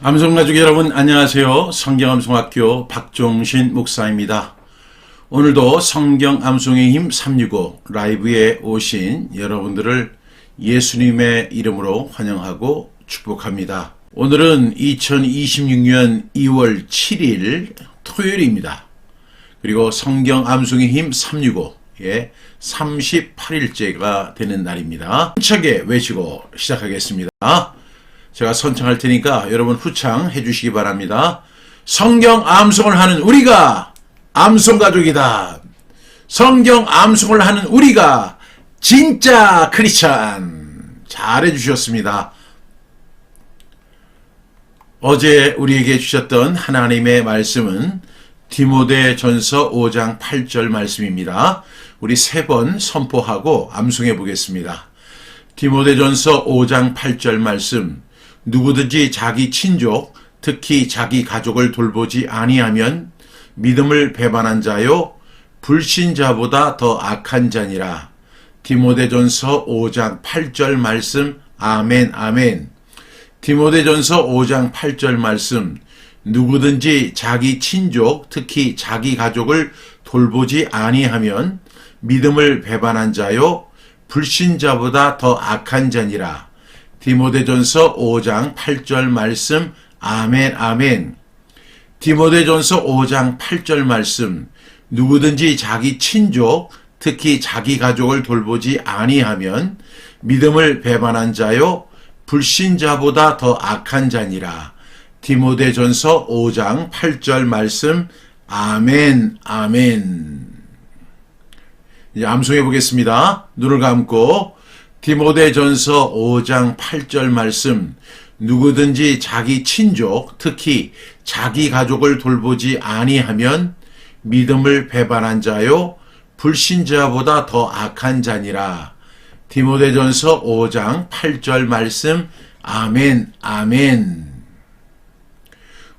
암송가족 여러분 안녕하세요. 성경암송학교 박종신 목사입니다. 오늘도 성경암송의 힘 365 라이브에 오신 여러분들을 예수님의 이름으로 환영하고 축복합니다. 오늘은 2026년 2월 7일 토요일입니다. 그리고 성경암송의 힘 365의 38일째가 되는 날입니다. 힘차게 외치고 시작하겠습니다. 제가 선창할 테니까 여러분 후창해 주시기 바랍니다. 성경 암송을 하는 우리가 암송가족이다. 성경 암송을 하는 우리가 진짜 크리스찬. 잘해 주셨습니다. 어제 우리에게 주셨던 하나님의 말씀은 디모데전서 5장 8절 말씀입니다. 우리 세 번 선포하고 암송해 보겠습니다. 디모데전서 5장 8절 말씀. 누구든지 자기 친족, 특히 자기 가족을 돌보지 아니하면 믿음을 배반한 자요 불신자보다 더 악한 자니라. 디모데전서 5장 8절 말씀. 아멘 아멘. 디모데전서 5장 8절 말씀. 누구든지 자기 친족, 특히 자기 가족을 돌보지 아니하면 믿음을 배반한 자요 불신자보다 더 악한 자니라. 디모데전서 5장 8절 말씀. 아멘 아멘. 디모데전서 5장 8절 말씀. 누구든지 자기 친족, 특히 자기 가족을 돌보지 아니하면 믿음을 배반한 자요 불신자보다 더 악한 자니라. 디모데전서 5장 8절 말씀. 아멘 아멘. 이제 암송해 보겠습니다. 눈을 감고 디모데전서 5장 8절 말씀. 누구든지 자기 친족, 특히 자기 가족을 돌보지 아니하면 믿음을 배반한 자요 불신자보다 더 악한 자니라. 디모데전서 5장 8절 말씀. 아멘 아멘.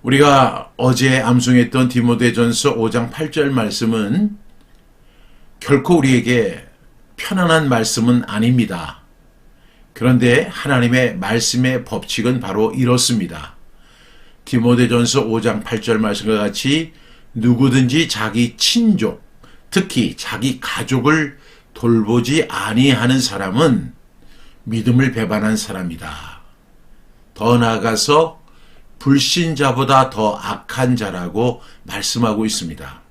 우리가 어제 암송했던 디모데전서 5장 8절 말씀은 결코 우리에게 편안한 말씀은 아닙니다. 그런데 하나님의 말씀의 법칙은 바로 이렇습니다. 디모데전서 5장 8절 말씀과 같이 누구든지 자기 친족, 특히 자기 가족을 돌보지 아니하는 사람은 믿음을 배반한 사람이다. 더 나아가서 불신자보다 더 악한 자라고 말씀하고 있습니다.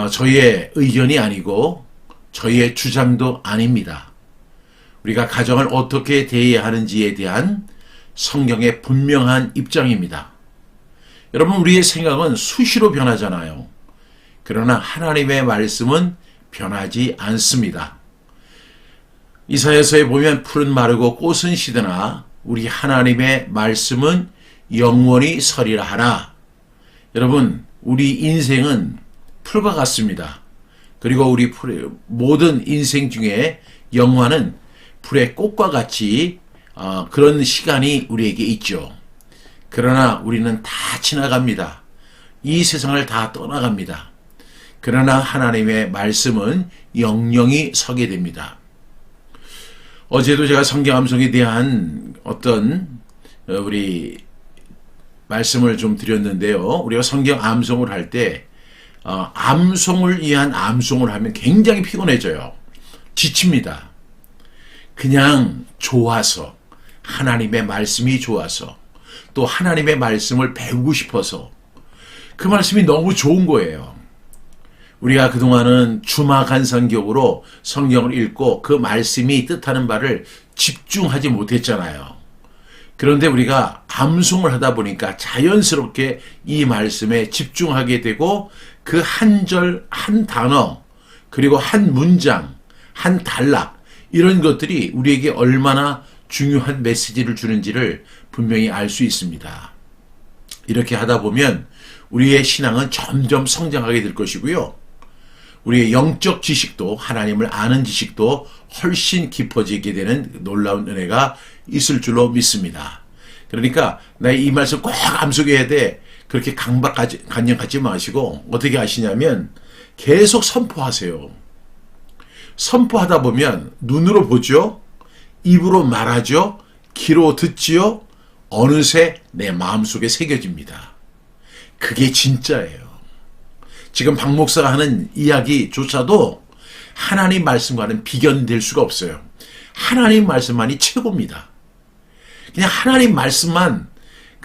저희의 의견이 아니고 저희의 주장도 아닙니다. 우리가 가정을 어떻게 대해야 하는지에 대한 성경의 분명한 입장입니다. 여러분, 우리의 생각은 수시로 변하잖아요. 그러나 하나님의 말씀은 변하지 않습니다. 이사야서에 보면 풀은 마르고 꽃은 시드나 우리 하나님의 말씀은 영원히 서리라 하라. 여러분, 우리 인생은 풀과 같습니다. 그리고 우리 모든 인생 중에 영화는 풀의 꽃과 같이 그런 시간이 우리에게 있죠. 그러나 우리는 다 지나갑니다. 이 세상을 다 떠나갑니다. 그러나 하나님의 말씀은 영영이 서게 됩니다. 어제도 제가 성경 암송에 대한 어떤 우리 말씀을 좀 드렸는데요. 우리가 성경 암송을 할 때 암송을 위한 암송을 하면 굉장히 피곤해져요. 지칩니다. 그냥 좋아서, 하나님의 말씀이 좋아서, 또 하나님의 말씀을 배우고 싶어서 그 말씀이 너무 좋은 거예요. 우리가 그동안은 주마간성격으로 성경을 읽고 그 말씀이 뜻하는 바를 집중하지 못했잖아요. 그런데 우리가 암송을 하다 보니까 자연스럽게 이 말씀에 집중하게 되고 그 한 절, 한 단어, 그리고 한 문장, 한 단락 이런 것들이 우리에게 얼마나 중요한 메시지를 주는지를 분명히 알 수 있습니다. 이렇게 하다 보면 우리의 신앙은 점점 성장하게 될 것이고요. 우리의 영적 지식도, 하나님을 아는 지식도 훨씬 깊어지게 되는 놀라운 은혜가 있을 줄로 믿습니다. 그러니까 나 이 말씀 꼭 암송해야 돼. 그렇게 강박관념 갖지 마시고 어떻게 하시냐면 계속 선포하세요. 선포하다 보면 눈으로 보죠. 입으로 말하죠. 귀로 듣지요. 어느새 내 마음속에 새겨집니다. 그게 진짜예요. 지금 박 목사가 하는 이야기조차도 하나님 말씀과는 비견될 수가 없어요. 하나님 말씀만이 최고입니다. 그냥 하나님 말씀만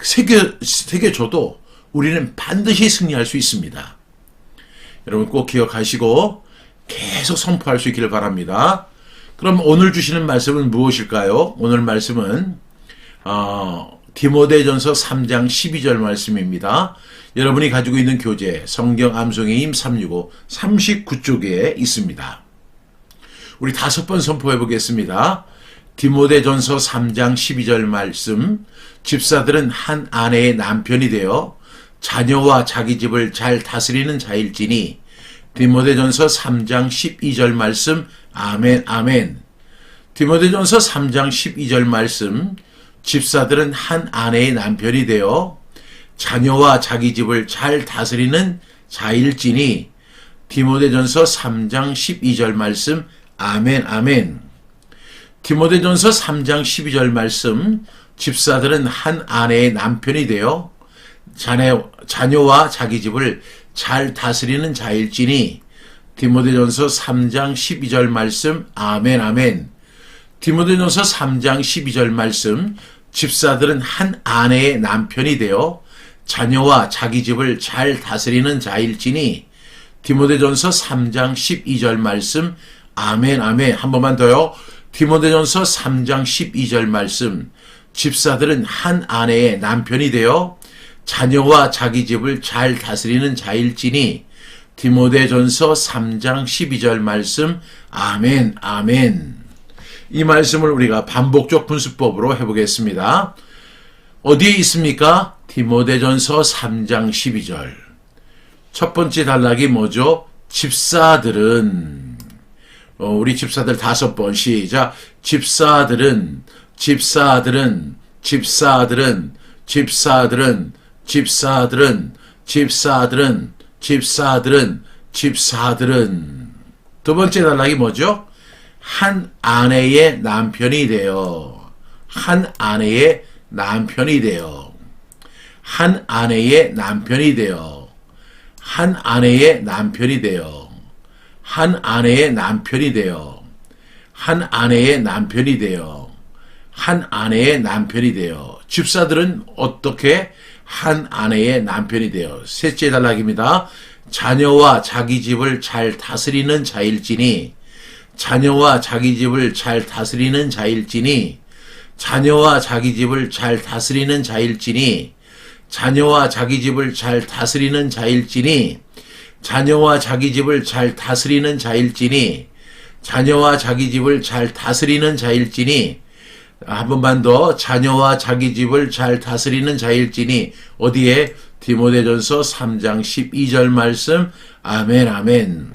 새겨줘도 우리는 반드시 승리할 수 있습니다. 여러분 꼭 기억하시고 계속 선포할 수 있기를 바랍니다. 그럼 오늘 주시는 말씀은 무엇일까요? 오늘 말씀은 디모데전서 3장 12절 말씀입니다. 여러분이 가지고 있는 교재 성경 암송의 힘 365 39쪽에 있습니다. 우리 5번 선포해 보겠습니다. 디모데전서 3장 12절 말씀. 집사들은 한 아내의 남편이 되어 자녀와 자기 집을 잘 다스리는 자일지니. 디모데전서 3장 12절 말씀. 아멘 아멘. 디모데전서 3장 12절 말씀. 집사들은 한 아내의 남편이 되어 자녀와 자기 집을 잘 다스리는 자일지니. 디모데전서 3장 12절 말씀. 아멘 아멘. 디모데전서 3장 12절 말씀. 집사들은 한 아내의 남편이 되어 자녀와 자기 집을 잘 다스리는 자일지니. 디모데전서 3장 12절 말씀. 아멘 아멘. 디모데전서 3장 12절 말씀. 집사들은 한 아내의 남편이 되어 자녀와 자기 집을 잘 다스리는 자일지니. 디모데전서 3장 12절 말씀. 아멘 아멘. 한 번만 더요. 디모데전서 3장 12절 말씀. 집사들은 한 아내의 남편이 되어 자녀와 자기 집을 잘 다스리는 자일지니. 디모데전서 3장 12절 말씀. 아멘 아멘. 이 말씀을 우리가 반복적 분수법으로 해보겠습니다. 어디에 있습니까? 디모데전서 3장 12절. 첫 번째 단락이 뭐죠? 집사들은. 우리 집사들 5번 시작. 집사들은 집사들은 집사들은 집사들은 집사들은 집사들은 집사들은 집사들은. 두 번째 단락이 뭐죠? 한 아내의 남편이 되어. 한 아내의 남편이 되어. 한 아내의 남편이 되어. 한 아내의 남편이 되어. 한 아내의 남편이 되어. 한 아내의 남편이 되어. 한 아내의 남편이 되어. 집사들은 어떻게 한 아내의 남편이 되어. 셋째 단락입니다. 자녀와 자기 집을 잘 다스리는 자일지니. 자녀와 자기 집을 잘 다스리는 자일지니. 자녀와 자기 집을 잘 다스리는 자일지니. 자녀와 자기 집을 잘 다스리는 자일지니. 자녀와 자기 집을 잘 다스리는 자일지니. 자녀와 자기 집을 잘 다스리는 자일지니. 한 번만 더. 자녀와 자기 집을 잘 다스리는 자일지니. 어디에? 디모데전서 3장 12절 말씀. 아멘 아멘.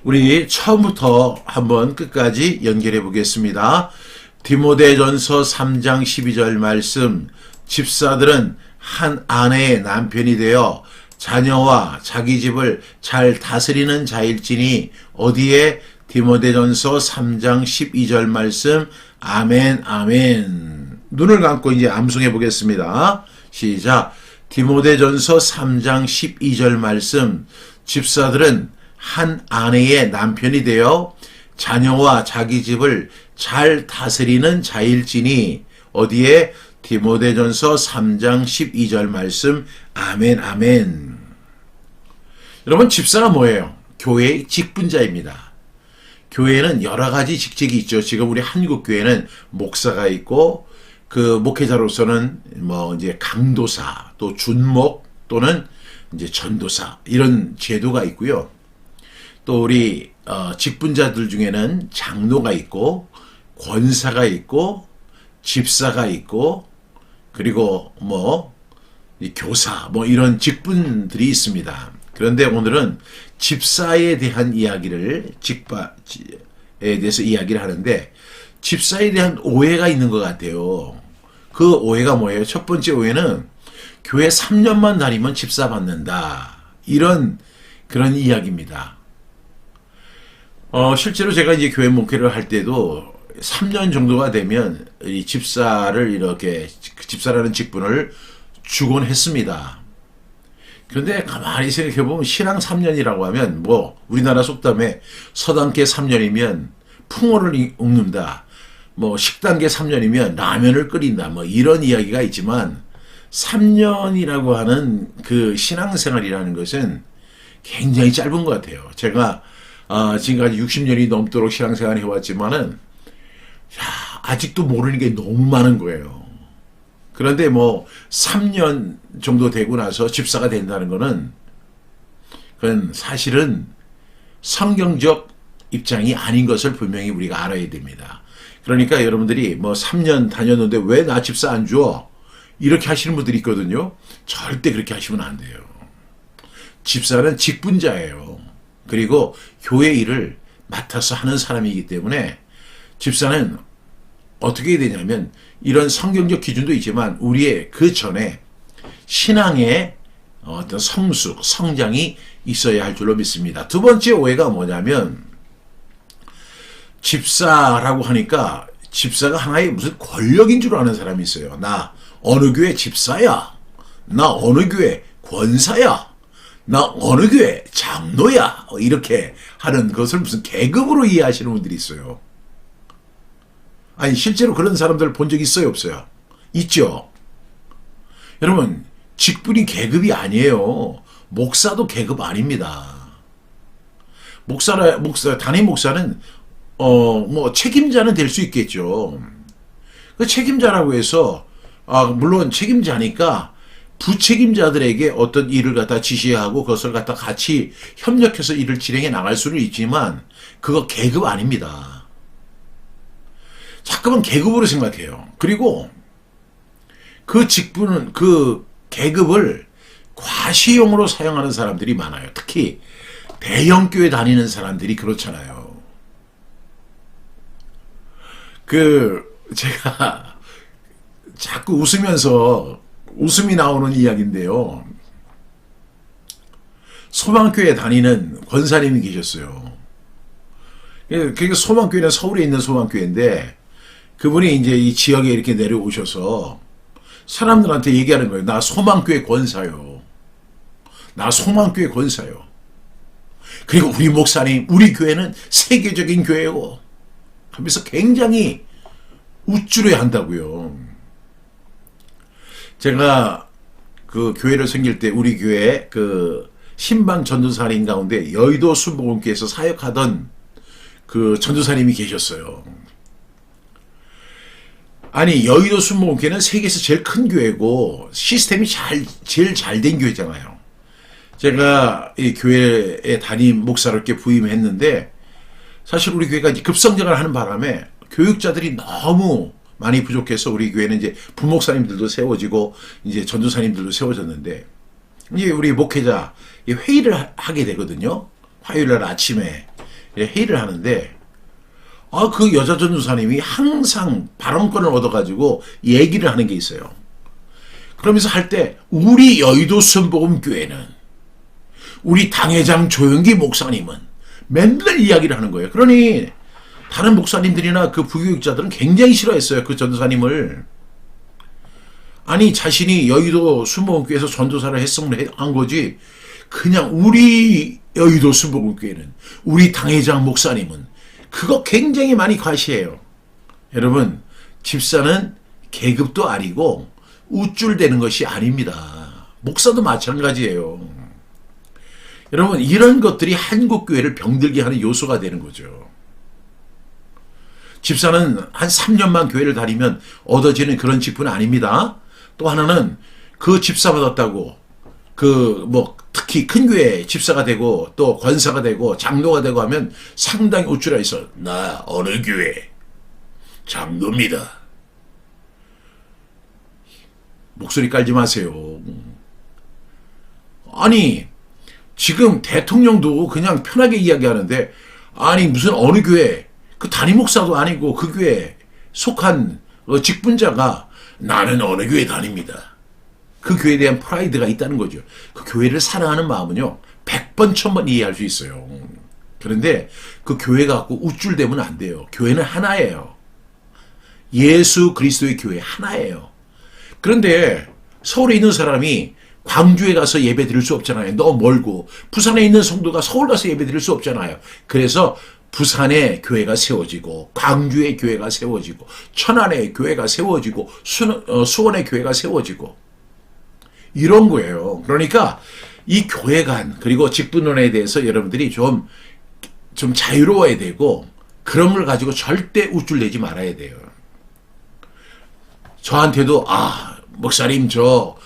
우리 처음부터 한번 끝까지 연결해 보겠습니다. 디모데전서 3장 12절 말씀. 집사들은 한 아내의 남편이 되어 자녀와 자기 집을 잘 다스리는 자일지니. 어디에? 디모데전서 3장 12절 말씀. 아멘 아멘. 눈을 감고 이제 암송해 보겠습니다. 시작. 디모데전서 3장 12절 말씀. 집사들은 한 아내의 남편이 되어 자녀와 자기 집을 잘 다스리는 자일지니. 어디에? 디모데전서 3장 12절 말씀. 아멘 아멘. 여러분, 집사가 뭐예요? 교회의 직분자입니다. 교회에는 여러 가지 직책이 있죠. 지금 우리 한국 교회는 목사가 있고, 그 목회자로서는 이제 강도사, 또 준목 또는 이제 전도사, 이런 제도가 있고요. 또 우리 직분자들 중에는 장로가 있고, 권사가 있고, 집사가 있고, 그리고 교사, 이런 직분들이 있습니다. 그런데 오늘은 집사에 대한 이야기를, 직바에 대해서 이야기를 하는데, 집사에 대한 오해가 있는 것 같아요. 그 오해가 뭐예요? 첫 번째 오해는 교회 3년만 다니면 집사 받는다. 그런 이야기입니다. 실제로 제가 이제 교회 목회를 할 때도 3년 정도가 되면 이 집사를 이렇게 집사라는 직분을 주곤 했습니다. 그런데 가만히 생각해 보면 신앙 3년이라고 하면 뭐 우리나라 속담에 서당계 3년이면 풍어를 읽는다. 뭐 식단계 3년이면 라면을 끓인다. 뭐 이런 이야기가 있지만 3년이라고 하는 그 신앙생활이라는 것은 굉장히 짧은 것 같아요. 제가 지금까지 60년이 넘도록 신앙생활을 해왔지만은 아직도 모르는 게 너무 많은 거예요. 그런데 뭐 3년 정도 되고 나서 집사가 된다는 거는 그건 사실은 성경적 입장이 아닌 것을 분명히 우리가 알아야 됩니다. 그러니까 여러분들이 뭐 3년 다녔는데 왜 나 집사 안 줘? 이렇게 하시는 분들이 있거든요. 절대 그렇게 하시면 안 돼요. 집사는 직분자예요. 그리고 교회 일을 맡아서 하는 사람이기 때문에 집사는 어떻게 해야 되냐면 이런 성경적 기준도 있지만 우리의 그 전에 신앙의 어떤 성숙, 성장이 있어야 할 줄로 믿습니다. 두 번째 오해가 뭐냐면 집사라고 하니까 집사가 하나의 무슨 권력인 줄 아는 사람이 있어요. 나 어느 교회 집사야. 나 어느 교회 권사야. 나 어느 교회 장로야. 이렇게 하는 것을 무슨 계급으로 이해하시는 분들이 있어요. 아니 실제로 그런 사람들 본 적 있어요 없어요? 있죠. 여러분 직분이 계급이 아니에요. 목사도 계급 아닙니다. 담임 목사는 뭐 책임자는 될 수 있겠죠. 그 책임자라고 해서 물론 책임자니까 부책임자들에게 어떤 일을 갖다 지시하고 그것을 갖다 같이 협력해서 일을 진행해 나갈 수는 있지만 그거 계급 아닙니다. 자꾸만 계급으로 생각해요. 그리고 그 직분은 그 계급을 과시용으로 사용하는 사람들이 많아요. 특히 대형교회 다니는 사람들이 그렇잖아요. 제가 자꾸 웃음이 나오는 이야기인데요. 소망교회 다니는 권사님이 계셨어요. 그러니까 소망교회는 서울에 있는 소망교회인데 그분이 이제 이 지역에 이렇게 내려오셔서 사람들한테 얘기하는 거예요. 나 소망교회 권사요. 나 소망교회 권사요. 그리고 우리 목사님, 우리 교회는 세계적인 교회고 하면서 굉장히 우쭐해 한다고요. 제가 그 교회를 생길 때 우리 교회 그 신방 전도사님 가운데 여의도 순복음교회에서 사역하던 그 전도사님이 계셨어요. 아니 여의도 순복음교회는 세계에서 제일 큰 교회고 시스템이 제일 잘 된 교회잖아요. 제가 이 교회에 담임 목사로 이렇게 부임했는데 사실 우리 교회가 이제 급성장을 하는 바람에 교육자들이 너무 많이 부족해서 우리 교회는 이제 부목사님들도 세워지고 이제 전도사님들도 세워졌는데 이제 우리 목회자 회의를 하게 되거든요. 화요일날 아침에 회의를 하는데 그 여자 전도사님이 항상 발언권을 얻어가지고 얘기를 하는 게 있어요. 그러면서 할 때 우리 여의도 순복음교회는 우리 당회장 조영기 목사님은 맨날 이야기를 하는 거예요. 그러니 다른 목사님들이나 그 부교육자들은 굉장히 싫어했어요. 그 전도사님을. 아니 자신이 여의도 순복음교회에서 전도사를 했으면 한 거지. 그냥 우리 여의도 순복음교회는 우리 당회장 목사님은 그거 굉장히 많이 과시해요. 여러분 집사는 계급도 아니고 우쭐대는 것이 아닙니다. 목사도 마찬가지예요. 여러분 이런 것들이 한국교회를 병들게 하는 요소가 되는 거죠. 집사는 한 3년만 교회를 다니면 얻어지는 그런 직분은 아닙니다. 또 하나는 그 집사 받았다고 특히 큰 교회 집사가 되고 또 권사가 되고 장로가 되고 하면 상당히 우쭐해 있어. 나 어느 교회 장로입니다. 목소리 깔지 마세요. 아니 지금 대통령도 그냥 편하게 이야기하는데 아니 무슨 어느 교회 그 담임 목사도 아니고 그 교회에 속한 직분자가 나는 어느 교회 다닙니다. 그 교회에 대한 프라이드가 있다는 거죠. 그 교회를 사랑하는 마음은요 100번 1000번 이해할 수 있어요. 그런데 그 교회 갖고 우쭐대면 안 돼요. 교회는 하나예요. 예수 그리스도의 교회 하나예요. 그런데 서울에 있는 사람이 광주에 가서 예배 드릴 수 없잖아요. 너무 멀고. 부산에 있는 성도가 서울 가서 예배 드릴 수 없잖아요. 그래서 부산에 교회가 세워지고, 광주에 교회가 세워지고, 천안에 교회가 세워지고, 수원에 교회가 세워지고, 이런 거예요. 그러니까 이 교회 간, 그리고 직분론에 대해서 여러분들이 좀 자유로워야 되고, 그런 걸 가지고 절대 우쭐대지 말아야 돼요. 저한테도, 목사님, 저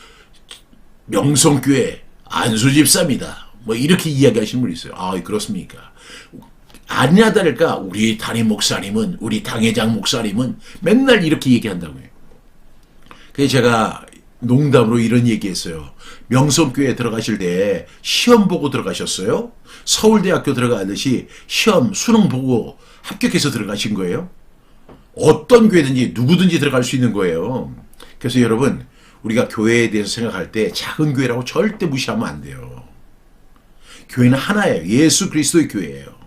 명성교회 안수집사입니다. 뭐 이렇게 이야기하시는 분이 있어요. 그렇습니까? 아니나 다를까 우리 담임 목사님은, 우리 당회장 목사님은 맨날 이렇게 얘기한다고요. 그래서 제가 농담으로 이런 얘기했어요. 명성교회 들어가실 때 시험 보고 들어가셨어요? 서울대학교 들어가듯이 시험, 수능 보고 합격해서 들어가신 거예요? 어떤 교회든지 누구든지 들어갈 수 있는 거예요. 그래서 여러분, 우리가 교회에 대해서 생각할 때 작은 교회라고 절대 무시하면 안 돼요. 교회는 하나예요. 예수 그리스도의 교회예요.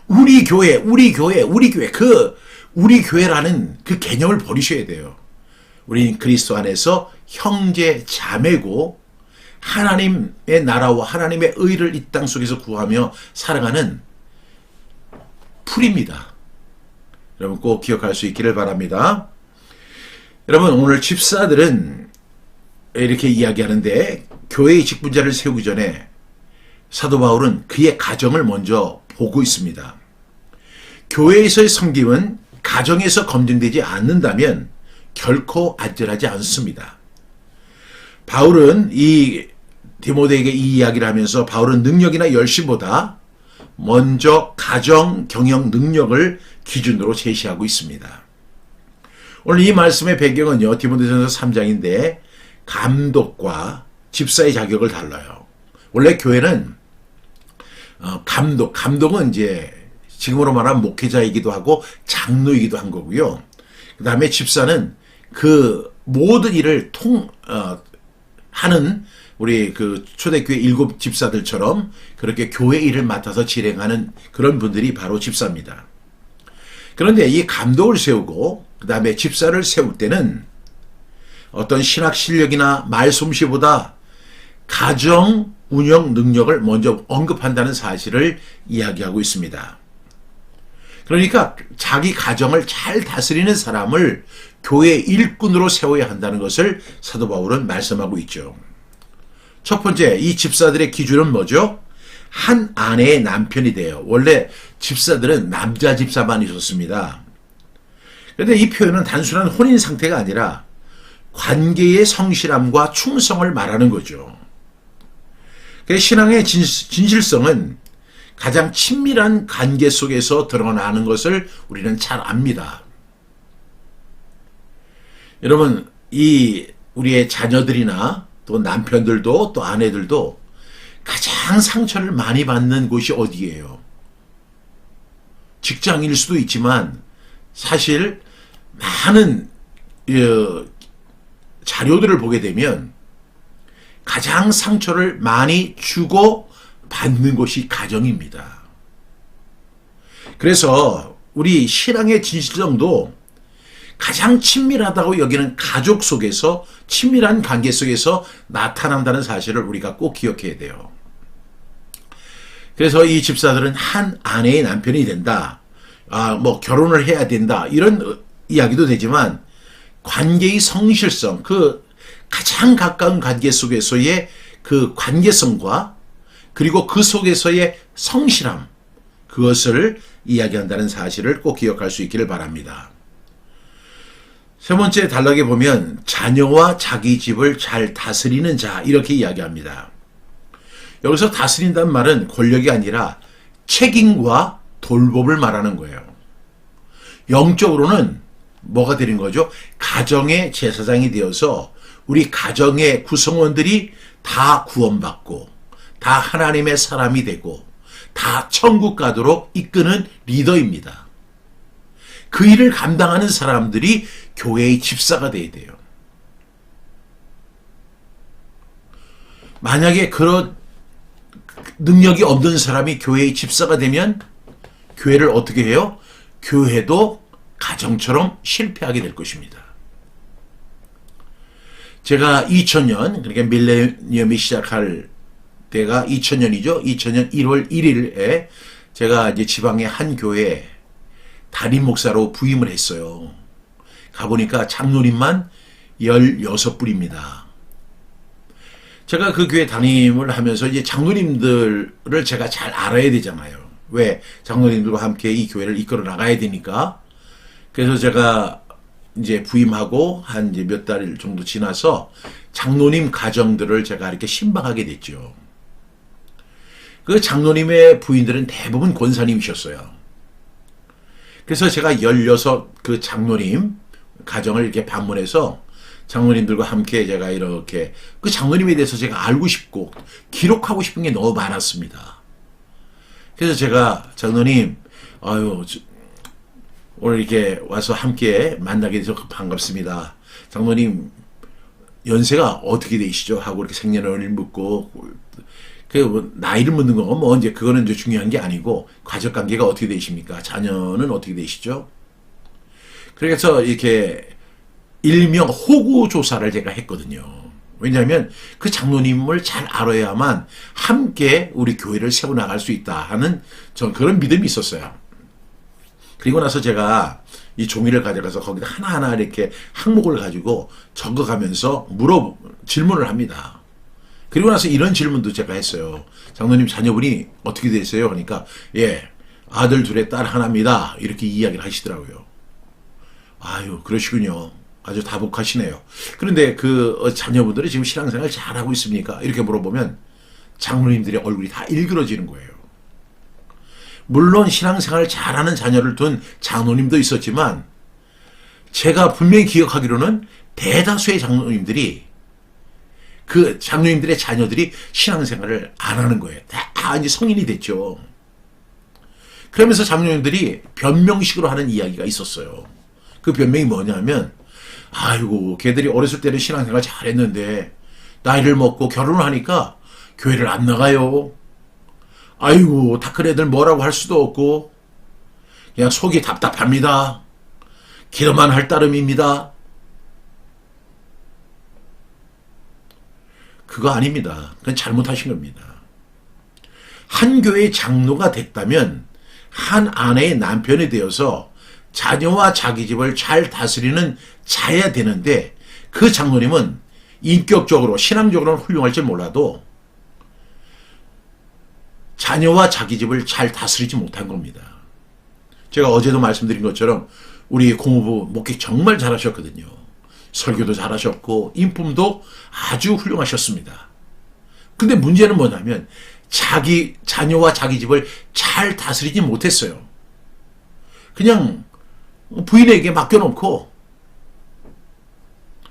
우리 교회, 우리 교회, 우리 교회, 우리 교회라는 그 개념을 버리셔야 돼요. 우리는 그리스도 안에서 형제 자매고, 하나님의 나라와 하나님의 의를 이 땅 속에서 구하며 살아가는 풀입니다. 여러분 꼭 기억할 수 있기를 바랍니다. 여러분, 오늘 집사들은 이렇게 이야기하는데, 교회의 직분자를 세우기 전에 사도 바울은 그의 가정을 먼저 보고 있습니다. 교회에서의 섬김은 가정에서 검증되지 않는다면 결코 안전하지 않습니다. 바울은 이 디모데에게 이 이야기를 하면서, 바울은 능력이나 열심보다 먼저 가정 경영 능력을 기준으로 제시하고 있습니다. 오늘 이 말씀의 배경은요, 디모데전서 3장인데 감독과 집사의 자격을 달라요. 원래 교회는 감독은 이제 지금으로 말하면 목회자이기도 하고 장로이기도 한 거고요. 그 다음에 집사는 그 모든 일을 하는 우리 그 초대교회 7 집사들처럼 그렇게 교회 일을 맡아서 진행하는 그런 분들이 바로 집사입니다. 그런데 이 감독을 세우고 그 다음에 집사를 세울 때는 어떤 신학 실력이나 말솜씨보다 가정 운영 능력을 먼저 언급한다는 사실을 이야기하고 있습니다. 그러니까 자기 가정을 잘 다스리는 사람을 교회 일꾼으로 세워야 한다는 것을 사도 바울은 말씀하고 있죠. 첫 번째, 이 집사들의 기준은 뭐죠? 한 아내의 남편이 돼요. 원래 집사들은 남자 집사만 있었습니다. 그런데 이 표현은 단순한 혼인 상태가 아니라 관계의 성실함과 충성을 말하는 거죠. 신앙의 진실성은 가장 친밀한 관계 속에서 드러나는 것을 우리는 잘 압니다. 여러분, 우리의 자녀들이나 또 남편들도 또 아내들도 가장 상처를 많이 받는 곳이 어디예요? 직장일 수도 있지만 사실 많은 자료들을 보게 되면 가장 상처를 많이 주고 받는 곳이 가정입니다. 그래서 우리 신앙의 진실성도 가장 친밀하다고 여기는 가족 속에서, 친밀한 관계 속에서 나타난다는 사실을 우리가 꼭 기억해야 돼요. 그래서 이 집사들은 한 아내의 남편이 된다, 결혼을 해야 된다, 이런 이야기도 되지만 관계의 성실성, 그 가장 가까운 관계 속에서의 그 관계성과 그리고 그 속에서의 성실함, 그것을 이야기한다는 사실을 꼭 기억할 수 있기를 바랍니다. 세 번째 단락에 보면 자녀와 자기 집을 잘 다스리는 자, 이렇게 이야기합니다. 여기서 다스린다는 말은 권력이 아니라 책임과 돌봄을 말하는 거예요. 영적으로는 뭐가 되는 거죠? 가정의 제사장이 되어서 우리 가정의 구성원들이 다 구원받고 다 하나님의 사람이 되고 다 천국 가도록 이끄는 리더입니다. 그 일을 감당하는 사람들이 교회의 집사가 돼야 돼요. 만약에 그런 능력이 없는 사람이 교회의 집사가 되면 교회를 어떻게 해요? 교회도 가정처럼 실패하게 될 것입니다. 제가 2000년, 그러니까 밀레니엄이 시작할 때가 2000년이죠. 2000년 1월 1일에 제가 이제 지방의 한 교회에 담임 목사로 부임을 했어요. 가보니까 장로님만 16분입니다. 제가 그 교회 담임을 하면서 이제 장로님들을 제가 잘 알아야 되잖아요. 왜? 장로님들과 함께 이 교회를 이끌어 나가야 되니까. 그래서 제가 이제 부임하고 한 이제 몇 달 정도 지나서 장로님 가정들을 제가 이렇게 신방하게 됐죠. 그 장로님의 부인들은 대부분 권사님이셨어요. 그래서 제가 16 그 장로님 가정을 이렇게 방문해서 장로님들과 함께 제가 이렇게 그 장로님에 대해서 제가 알고 싶고 기록하고 싶은 게 너무 많았습니다. 그래서 제가 장로님, 오늘 이렇게 와서 함께 만나게 돼서 반갑습니다. 장로님 연세가 어떻게 되시죠? 하고 이렇게 생년월일 묻고 그 나이를 묻는 건 뭐 이제 그거는 이제 중요한 게 아니고 가족 관계가 어떻게 되십니까? 자녀는 어떻게 되시죠? 그래서 이렇게 일명 호구 조사를 제가 했거든요. 왜냐하면 그 장로님을 잘 알아야만 함께 우리 교회를 세워나갈 수 있다 하는 전 그런 믿음이 있었어요. 그리고 나서 제가 이 종이를 가져가서 거기다 하나하나 이렇게 항목을 가지고 적어가면서 질문을 합니다. 그리고 나서 이런 질문도 제가 했어요. 장로님 자녀분이 어떻게 되세요? 그러니까 아들 둘에 딸 하나입니다. 이렇게 이야기를 하시더라고요. 아유, 그러시군요. 아주 다복하시네요. 그런데 그 자녀분들이 지금 신앙생활 잘하고 있습니까? 이렇게 물어보면 장로님들의 얼굴이 다 일그러지는 거예요. 물론 신앙생활 잘하는 자녀를 둔 장로님도 있었지만 제가 분명히 기억하기로는 대다수의 장로님들이 그 장로님들의 자녀들이 신앙생활을 안 하는 거예요. 다 이제 성인이 됐죠. 그러면서 장로님들이 변명식으로 하는 이야기가 있었어요. 그 변명이 뭐냐면 아이고 걔들이 어렸을 때는 신앙생활 잘했는데 나이를 먹고 결혼을 하니까 교회를 안 나가요. 아이고 다 큰 애들 뭐라고 할 수도 없고 그냥 속이 답답합니다. 기도만 할 따름입니다. 그거 아닙니다. 그건 잘못하신 겁니다. 한 교회의 장로가 됐다면 한 아내의 남편이 되어서 자녀와 자기 집을 잘 다스리는 자야 되는데 그 장로님은 인격적으로 신앙적으로는 훌륭할지 몰라도 자녀와 자기 집을 잘 다스리지 못한 겁니다. 제가 어제도 말씀드린 것처럼 우리 고모부 목회 정말 잘하셨거든요. 설교도 잘하셨고 인품도 아주 훌륭하셨습니다. 근데 문제는 뭐냐면 자기 자녀와 자기 집을 잘 다스리지 못했어요. 그냥 부인에게 맡겨놓고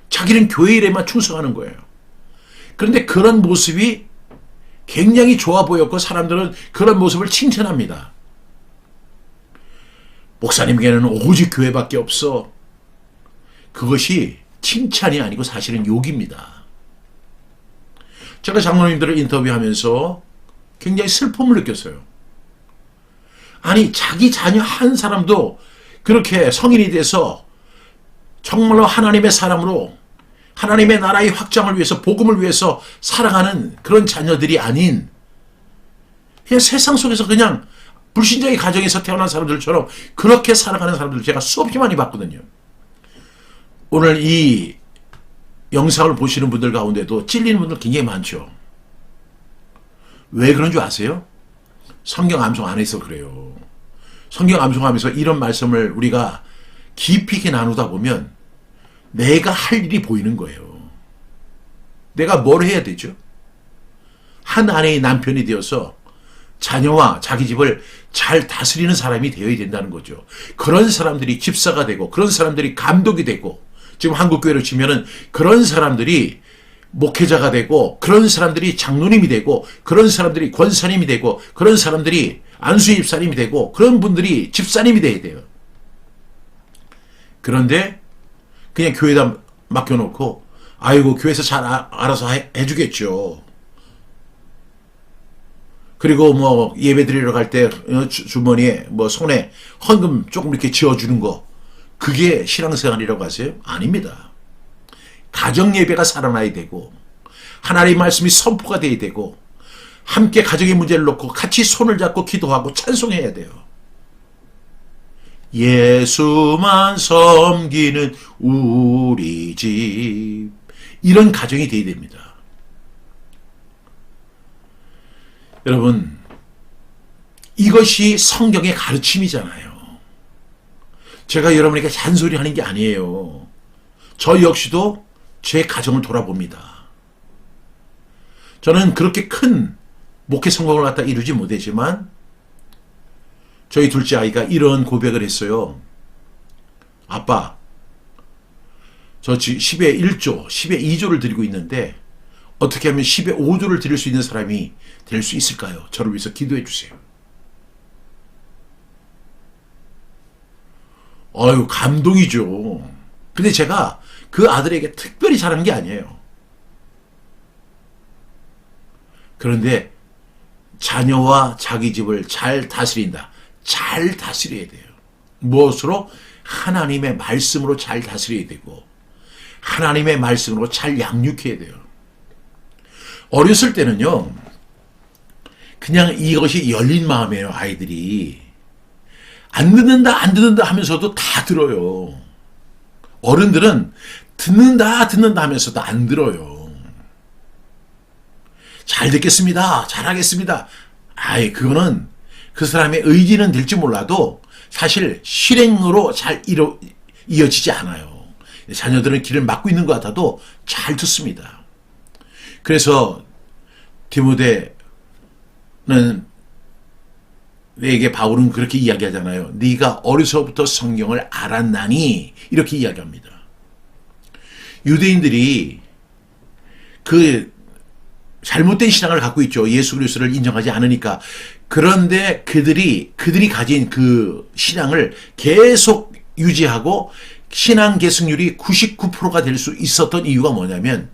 자기는 교회 일에만 충성하는 거예요. 그런데 그런 모습이 굉장히 좋아 보였고 사람들은 그런 모습을 칭찬합니다. 목사님에게는 오직 교회밖에 없어. 그것이 칭찬이 아니고 사실은 욕입니다. 제가 장로님들을 인터뷰하면서 굉장히 슬픔을 느꼈어요. 아니 자기 자녀 한 사람도 그렇게 성인이 돼서 정말로 하나님의 사람으로 하나님의 나라의 확장을 위해서 복음을 위해서 살아가는 그런 자녀들이 아닌 그냥 세상 속에서 그냥 불신자의 가정에서 태어난 사람들처럼 그렇게 살아가는 사람들을 제가 수없이 많이 봤거든요. 오늘 이 영상을 보시는 분들 가운데도 찔리는 분들 굉장히 많죠. 왜 그런 줄 아세요? 성경 암송 안 해서 그래요. 성경 암송하면서 이런 말씀을 우리가 깊이 있게 나누다 보면 내가 할 일이 보이는 거예요. 내가 뭘 해야 되죠? 한 아내의 남편이 되어서 자녀와 자기 집을 잘 다스리는 사람이 되어야 된다는 거죠. 그런 사람들이 집사가 되고 그런 사람들이 감독이 되고 지금 한국교회로 치면은 그런 사람들이 목회자가 되고 그런 사람들이 장로님이 되고 그런 사람들이 권사님이 되고 그런 사람들이 안수 집사님이 되고 그런 분들이 집사님이 돼야 돼요. 그런데 그냥 교회에다 맡겨놓고 아이고 교회에서 잘 알아서 해주겠죠. 그리고 뭐 예배 드리러 갈 때 주머니에 뭐 손에 헌금 조금 이렇게 지어주는 거 그게 신앙생활이라고 하세요? 아닙니다. 가정 예배가 살아나야 되고 하나님의 말씀이 선포가 돼야 되고 함께 가정의 문제를 놓고 같이 손을 잡고 기도하고 찬송해야 돼요. 예수만 섬기는 우리 집, 이런 가정이 돼야 됩니다. 여러분, 이것이 성경의 가르침이잖아요. 제가 여러분에게 잔소리하는 게 아니에요. 저 역시도 제 가정을 돌아봅니다. 저는 그렇게 큰 목회 성공을 갖다 이루지 못했지만 저희 둘째 아이가 이런 고백을 했어요. 아빠, 저 지금 10에 1조, 10에 2조를 드리고 있는데 어떻게 하면 10에 5조를 드릴 수 있는 사람이 될 수 있을까요? 저를 위해서 기도해 주세요. 어휴, 감동이죠. 근데 제가 그 아들에게 특별히 잘한 게 아니에요. 그런데 자녀와 자기 집을 잘 다스린다. 잘 다스려야 돼요. 무엇으로? 하나님의 말씀으로 잘 다스려야 되고 하나님의 말씀으로 잘 양육해야 돼요. 어렸을 때는요, 그냥 이것이 열린 마음이에요. 아이들이 안 듣는다 하면서도 다 들어요. 어른들은 듣는다 하면서도 안 들어요. 잘 듣겠습니다, 잘하겠습니다. 그거는 그 사람의 의지는 될지 몰라도 사실 실행으로 잘 이어지지 않아요. 자녀들은 길을 막고 있는 것 같아도 잘 듣습니다. 그래서 디모데는, 내게 바울은 그렇게 이야기하잖아요. 네가 어려서부터 성경을 알았나니, 이렇게 이야기합니다. 유대인들이 그 잘못된 신앙을 갖고 있죠. 예수 그리스도를 인정하지 않으니까. 그런데 그들이 가진 그 신앙을 계속 유지하고 신앙 계승률이 99%가 될 수 있었던 이유가 뭐냐면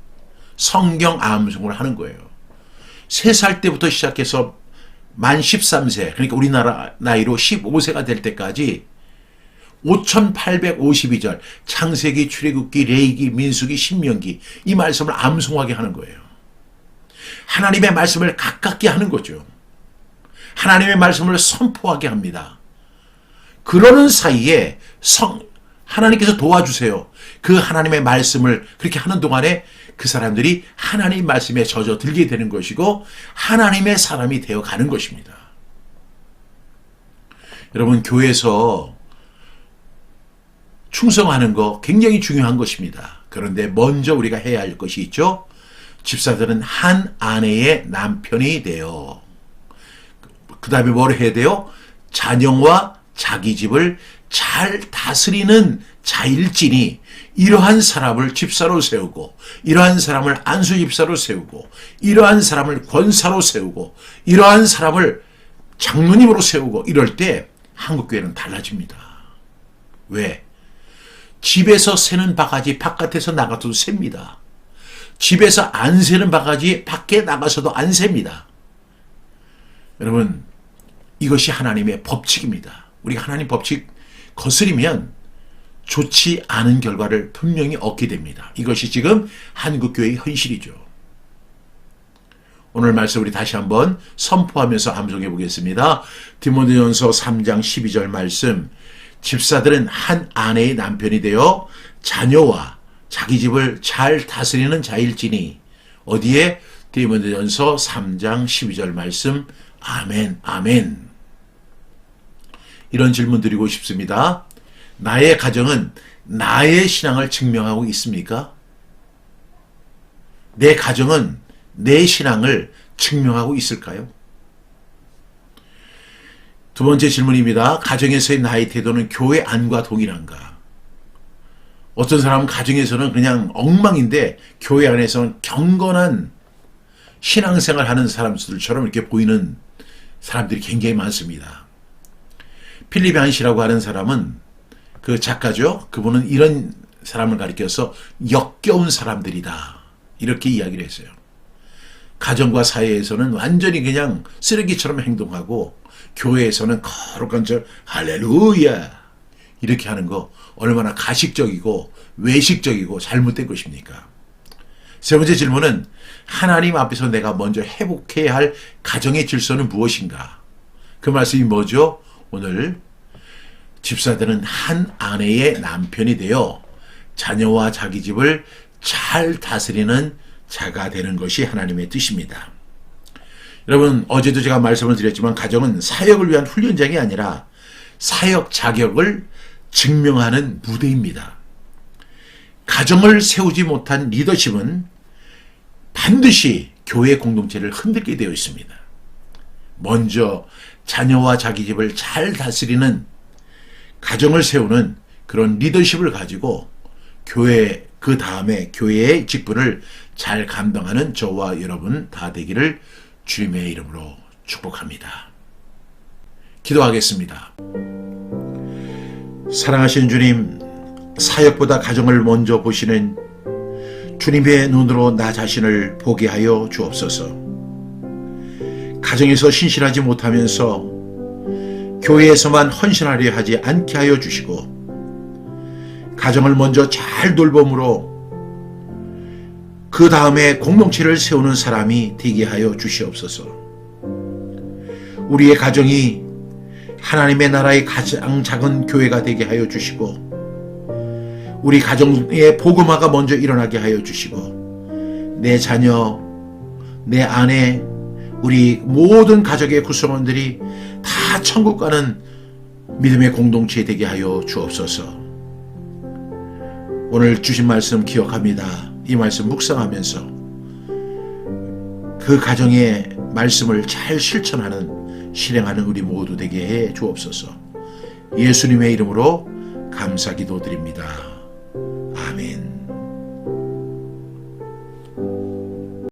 성경 암송을 하는 거예요. 3살 때부터 시작해서 만 13세, 그러니까 우리나라 나이로 15세가 될 때까지 5852절, 창세기, 출애굽기, 레위기, 민수기, 신명기, 이 말씀을 암송하게 하는 거예요. 하나님의 말씀을 가깝게 하는 거죠. 하나님의 말씀을 선포하게 합니다. 그러는 사이에 하나님께서 도와주세요. 그 하나님의 말씀을 그렇게 하는 동안에 그 사람들이 하나님 말씀에 젖어들게 되는 것이고 하나님의 사람이 되어가는 것입니다. 여러분, 교회에서 충성하는 거 굉장히 중요한 것입니다. 그런데 먼저 우리가 해야 할 것이 있죠. 집사들은 한 아내의 남편이 돼요. 그 다음에 뭘 해야 돼요? 자녀와 자기 집을 잘 다스리는 자일지니 이러한 사람을 집사로 세우고 이러한 사람을 안수집사로 세우고 이러한 사람을 권사로 세우고 이러한 사람을 장로님으로 세우고 이럴 때 한국교회는 달라집니다. 왜? 집에서 새는 바가지 바깥에서 나가서도 셉니다. 집에서 안 새는 바가지 밖에 나가서도 안 셉니다. 여러분, 이것이 하나님의 법칙입니다. 우리가 하나님 법칙 거스리면 좋지 않은 결과를 분명히 얻게 됩니다. 이것이 지금 한국교회의 현실이죠. 오늘 말씀 우리 다시 한번 선포하면서 암송해 보겠습니다. 디모데전서 3장 12절 말씀, 집사들은 한 아내의 남편이 되어 자녀와 자기 집을 잘 다스리는 자일지니, 어디에? 디모데전서 3장 12절 말씀. 아멘, 아멘. 이런 질문 드리고 싶습니다. 나의 가정은 나의 신앙을 증명하고 있습니까? 내 가정은 내 신앙을 증명하고 있을까요? 두 번째 질문입니다. 가정에서의 나의 태도는 교회 안과 동일한가? 어떤 사람은 가정에서는 그냥 엉망인데 교회 안에서는 경건한 신앙생활 하는 사람들처럼 이렇게 보이는 사람들이 굉장히 많습니다. 필립 한시라고 하는 사람은 그 작가죠. 그분은 이런 사람을 가리켜서 역겨운 사람들이다, 이렇게 이야기를 했어요. 가정과 사회에서는 완전히 그냥 쓰레기처럼 행동하고 교회에서는 거룩한 절 할렐루야 이렇게 하는 거 얼마나 가식적이고 외식적이고 잘못된 것입니까? 세 번째 질문은 하나님 앞에서 내가 먼저 회복해야 할 가정의 질서는 무엇인가? 그 말씀이 뭐죠? 오늘 집사들은 한 아내의 남편이 되어 자녀와 자기 집을 잘 다스리는 자가 되는 것이 하나님의 뜻입니다. 여러분, 어제도 제가 말씀을 드렸지만 가정은 사역을 위한 훈련장이 아니라 사역 자격을 증명하는 무대입니다. 가정을 세우지 못한 리더십은 반드시 교회 공동체를 흔들게 되어 있습니다. 먼저 자녀와 자기 집을 잘 다스리는 가정을 세우는 그런 리더십을 가지고 교회, 그 다음에 교회의 직분을 잘 감당하는 저와 여러분 다 되기를 주님의 이름으로 축복합니다. 기도하겠습니다. 사랑하신 주님, 사역보다 가정을 먼저 보시는 주님의 눈으로 나 자신을 보게 하여 주옵소서. 가정에서 신실하지 못하면서 교회에서만 헌신하려 하지 않게 하여 주시고, 가정을 먼저 잘 돌봄으로 그 다음에 공동체를 세우는 사람이 되게 하여 주시옵소서. 우리의 가정이 하나님의 나라의 가장 작은 교회가 되게 하여 주시고, 우리 가정의 복음화가 먼저 일어나게 하여 주시고, 내 자녀, 내 아내, 우리 모든 가족의 구성원들이 다 천국 가는 믿음의 공동체 되게 하여 주옵소서. 오늘 주신 말씀 기억합니다. 이 말씀 묵상하면서 그 가정의 말씀을 잘 실천하는, 실행하는 우리 모두 되게 해 주옵소서. 예수님의 이름으로 감사 기도드립니다.